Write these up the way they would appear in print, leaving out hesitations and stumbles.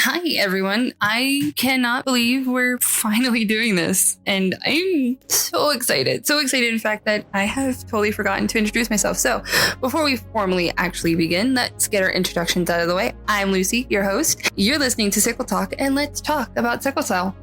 Hi, everyone. I cannot believe we're finally doing this. And I'm so excited. So excited, in fact, that I have totally forgotten to introduce myself. So before we formally actually begin, let's get our introductions out of the way. I'm Lucy, your host. You're listening to Sickle Talk, and let's talk about sickle cell.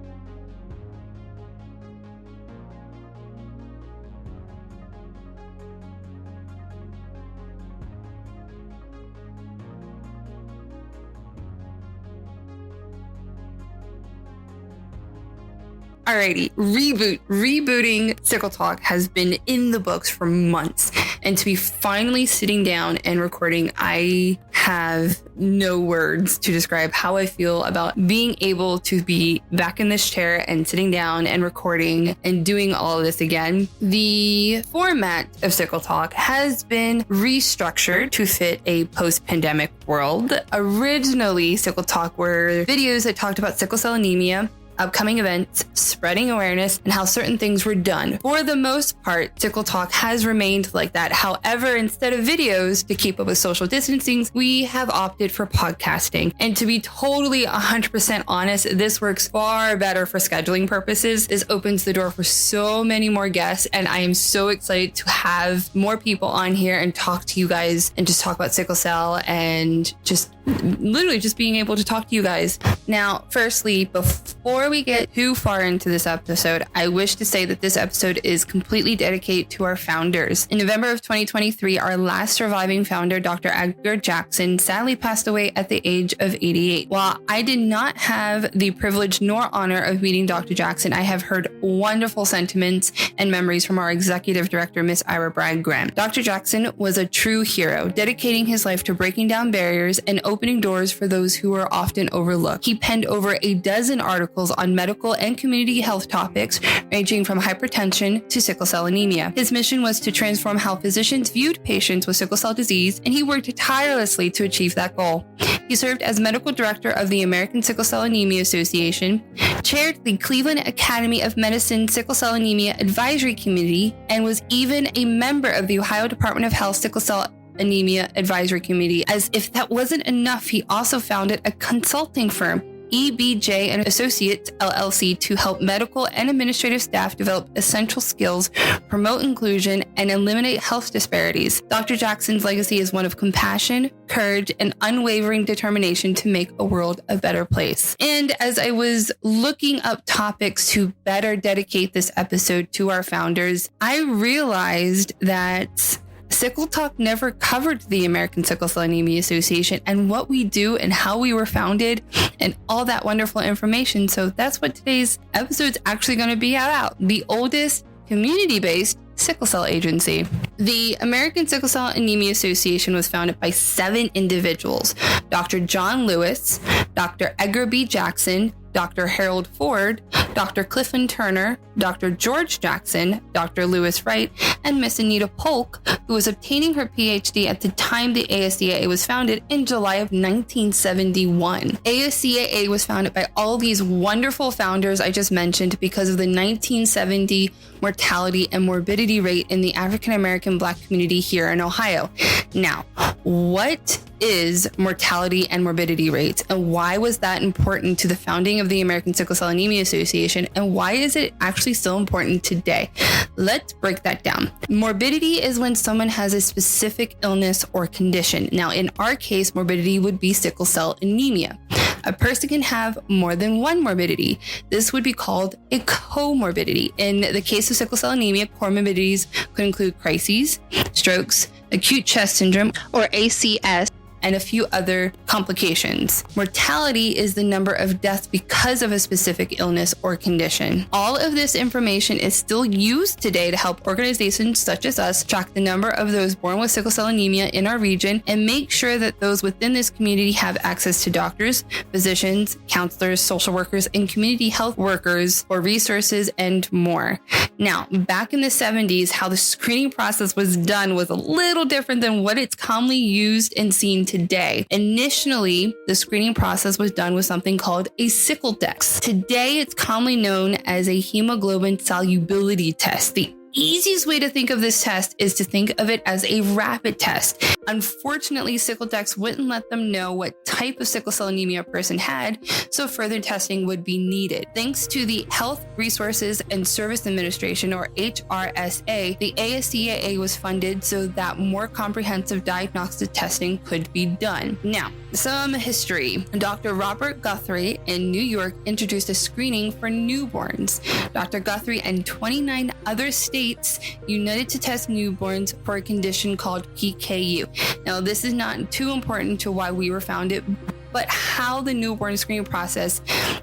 Alrighty, rebooting Sickle Talk has been in the books for months. And to be finally sitting down and recording, I have no words to describe how I feel about being able to be back in this chair and sitting down and recording and doing all of this again. The format of Sickle Talk has been restructured to fit a post-pandemic world. Originally, Sickle Talk were videos that talked about sickle cell anemia, upcoming events, spreading awareness, and how certain things were done. For the most part, Sickle Talk has remained like that. However, instead of videos to keep up with social distancing, we have opted for podcasting. And to be totally 100% honest, this works far better for scheduling purposes. This opens the door for so many more guests, and I am so excited to have more people on here and talk to you guys and just talk about sickle cell and just literally just being able to talk to you guys. Now, firstly, before we get too far into this episode, I wish to say that this episode is completely dedicated to our founders. In November of 2023, our last surviving founder, Dr. Edgar Jackson, sadly passed away at the age of 88. While I did not have the privilege nor honor of meeting Dr. Jackson, I have heard wonderful sentiments and memories from our executive director, Miss Ira Bragg Graham. Dr. Jackson was a true hero, dedicating his life to breaking down barriers and opening doors for those who are often overlooked. He penned over a dozen articles on medical and community health topics, ranging from hypertension to sickle cell anemia. His mission was to transform how physicians viewed patients with sickle cell disease, and he worked tirelessly to achieve that goal. He served as medical director of the American Sickle Cell Anemia Association, chaired the Cleveland Academy of Medicine Sickle Cell Anemia Advisory Committee, and was even a member of the Ohio Department of Health Sickle Cell Anemia Advisory Committee. As if that wasn't enough, he also founded a consulting firm, EBJ and Associates LLC, to help medical and administrative staff develop essential skills, promote inclusion, and eliminate health disparities. Dr. Jackson's legacy is one of compassion, courage, and unwavering determination to make a world a better place. And as I was looking up topics to better dedicate this episode to our founders, I realized that Sickle Talk never covered the American Sickle Cell Anemia Association and what we do and how we were founded and all that wonderful information. So that's what today's episode's actually going to be about. The oldest community-based sickle cell agency. The American Sickle Cell Anemia Association was founded by 7 individuals: Dr. John Lewis, Dr. Edgar B. Jackson, Dr. Harold Ford, Dr. Clifton Turner, Dr. George Jackson, Dr. Lewis Wright, and Miss Anita Polk, who was obtaining her PhD at the time the ASCAA was founded in July of 1971. ASCAA was founded by all these wonderful founders I just mentioned because of the 1970 mortality and morbidity rate in the African American Black community here in Ohio. Now, what is mortality and morbidity rates, and why was that important to the founding of the American Sickle Cell Anemia Association, and why is it actually still important today? Let's break that down. Morbidity is when someone has a specific illness or condition. Now, in our case, morbidity would be sickle cell anemia. A person can have more than one morbidity. This would be called a comorbidity. In the case of sickle cell anemia, comorbidities could include crises, strokes, acute chest syndrome, or ACS, and a few other complications. Mortality is the number of deaths because of a specific illness or condition. All of this information is still used today to help organizations such as us track the number of those born with sickle cell anemia in our region and make sure that those within this community have access to doctors, physicians, counselors, social workers, and community health workers for resources and more. Now, back in the 70s, how the screening process was done was a little different than what it's commonly used and seen today. Initially, the screening process was done with something called a sickle dex. Today, it's commonly known as a hemoglobin solubility test, the easiest way to think of this test is to think of it as a rapid test. Unfortunately, Sickledex wouldn't let them know what type of sickle cell anemia a person had, so further testing would be needed. Thanks to the Health Resources and Service Administration, or HRSA, the ASCAA was funded so that more comprehensive diagnostic testing could be done. Now, some history. Dr. Robert Guthrie in New York introduced a screening for newborns. Dr. Guthrie and 29 other states united to test newborns for a condition called PKU. Now, this is not too important to why we were founded, but how the newborn screening process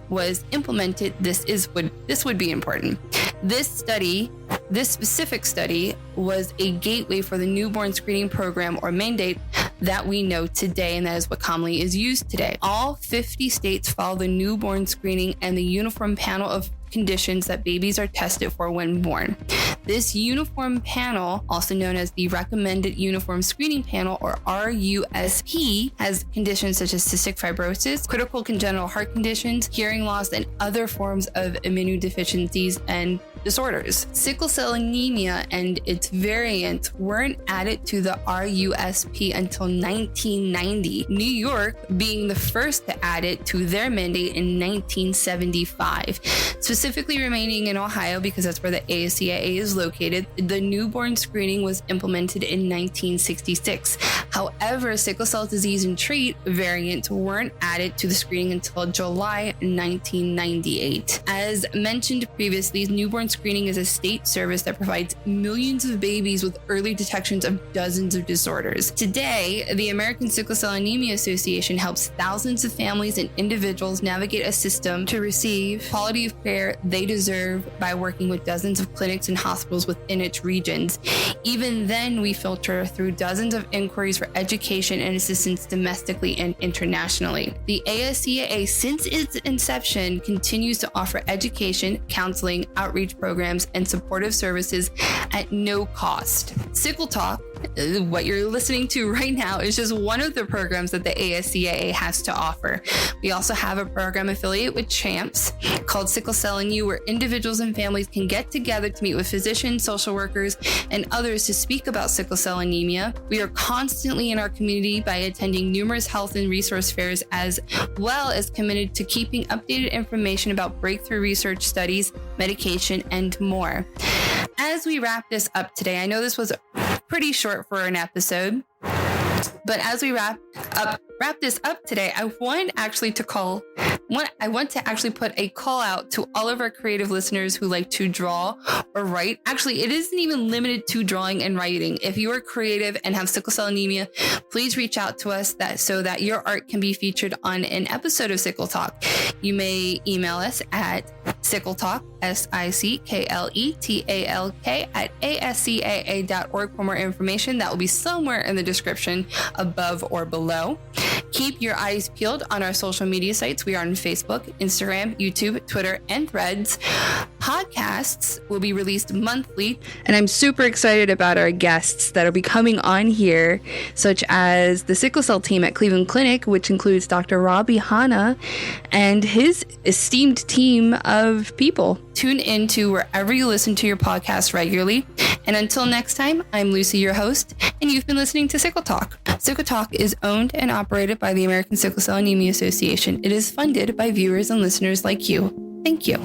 was implemented, this would be important. This specific study was a gateway for the newborn screening program, or mandate, that we know today, and that is what commonly is used today. All 50 states follow the newborn screening and the uniform panel of conditions that babies are tested for when born. This uniform panel, also known as the Recommended Uniform Screening Panel, or RUSP, has conditions such as cystic fibrosis, critical congenital heart conditions, hearing loss, and other forms of immunodeficiencies and disorders. Sickle cell anemia and its variants weren't added to the RUSP until 1990, New York being the first to add it to their mandate in 1975. Specifically remaining in Ohio, because that's where the ASCAA is located, the newborn screening was implemented in 1966. However, sickle cell disease and trait variants weren't added to the screening until July 1998. As mentioned previously, newborn screening is a state service that provides millions of babies with early detections of dozens of disorders. Today, the American Sickle Cell Anemia Association helps thousands of families and individuals navigate a system to receive quality of care they deserve by working with dozens of clinics and hospitals within its regions. Even then, we filter through dozens of inquiries for education and assistance domestically and internationally. The ASCAA, since its inception, continues to offer education, counseling, outreach programs, and supportive services at no cost. Sickle Talk, what you're listening to right now, is just one of the programs that the ASCAA has to offer. We also have a program affiliate with CHAMPS called Sickle Cell and You, where individuals and families can get together to meet with physicians, social workers, and others to speak about sickle cell anemia. We are constantly in our community by attending numerous health and resource fairs, as well as committed to keeping updated information about breakthrough research studies, medication, and more. As we wrap this up today, I know this was pretty short for an episode, but as we wrap this up today, I want to actually put a call out to all of our creative listeners who like to draw or write. Actually, it isn't even limited to drawing and writing. If you are creative and have sickle cell anemia, please reach out to us so that your art can be featured on an episode of Sickle Talk. You may email us at sickletalk, SICKLETALK @ascaa.org for more information. That will be somewhere in the description above or below. Keep your eyes peeled on our social media sites. We are on Facebook, Instagram, YouTube, Twitter, and Threads. Podcasts will be released monthly, and I'm super excited about our guests that will be coming on here, such as the sickle cell team at Cleveland Clinic, which includes Dr. Robbie Hanna and his esteemed team of people. Tune into wherever you listen to your podcast regularly. And until next time, I'm Lucy, your host, and you've been listening to Sickle Talk. Sickle Talk is owned and operated by the American Sickle Cell Anemia Association. It is funded by viewers and listeners like you. Thank you.